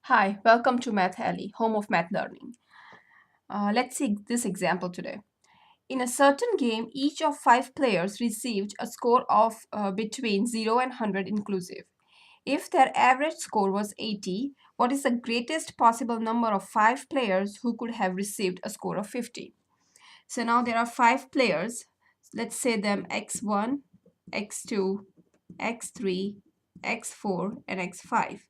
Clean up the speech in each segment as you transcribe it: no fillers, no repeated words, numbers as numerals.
Hi, welcome to MathAlley, home of math learning. Let's see this example today. In a certain game, each of 5 players received a score of between 0 and 100 inclusive. If their average score was 80, what is the greatest possible number of 5 players who could have received a score of 50? So now there are 5 players. Let's say them x1, x2, x3, x4, and x5.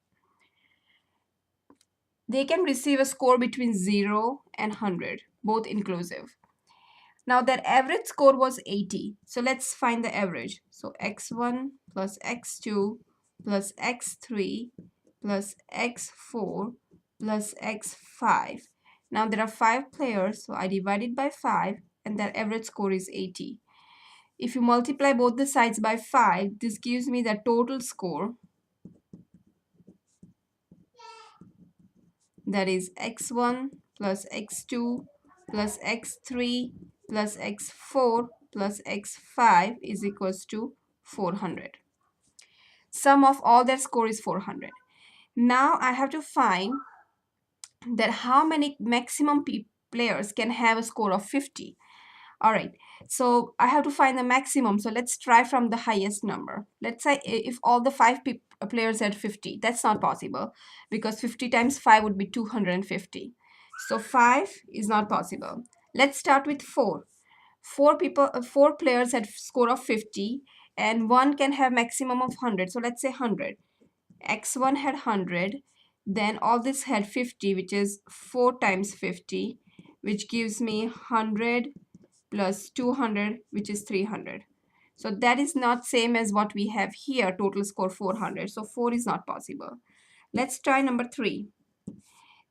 They can receive a score between 0 and 100, both inclusive. Now their average score was 80. So let's find the average. So x1 plus x2 plus x3 plus x4 plus x5. Now there are 5 players, so I divided by 5 and their average score is 80. If you multiply both the sides by 5, this gives me the total score, that is x1 plus x2 plus x3 plus x4 plus x5 is equals to 400. Sum of all their score is 400. Now I have to find that how many maximum players can have a score of 50. All right, so I have to find the maximum. So let's try from the highest number. Let's say if all the 5 players had 50, that's not possible because 50 times 5 would be 250. So 5 is not possible. Let's start with 4. 4 players had score of 50 and one can have maximum of 100. So let's say 100. X1 had 100, then all this had 50, which is 4 times 50, which gives me 100 plus 200, which is 300. So that is not same as what we have here, total score 400. So 4 is not possible. Let's try number 3.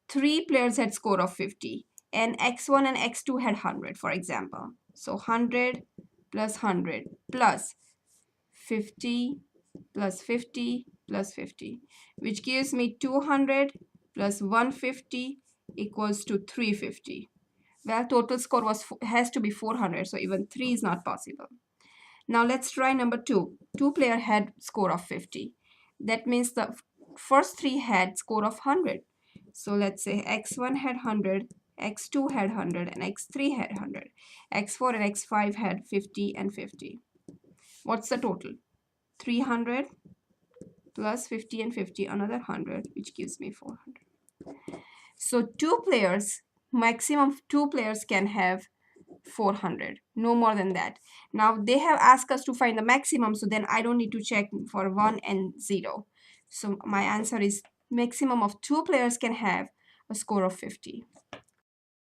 3 players had score of 50 and x1 and x2 had 100, for example. So 100 plus 100 plus 50 plus 50 plus 50, which gives me 200 plus 150 equals to 350. Well, total score has to be 400, so even 3 is not possible. Now let's try number 2. 2 player had score of 50. That means the first 3 had score of 100. So let's say x1 had 100, x2 had 100, and x3 had 100. x4 and x5 had 50 and 50. What's the total? 300 plus 50 and 50, another 100, which gives me 400. So maximum 2 players can have 400, no more than that. Now they have asked us to find the maximum, so then I don't need to check for 1 and 0. So my answer is maximum of 2 players can have a score of 50.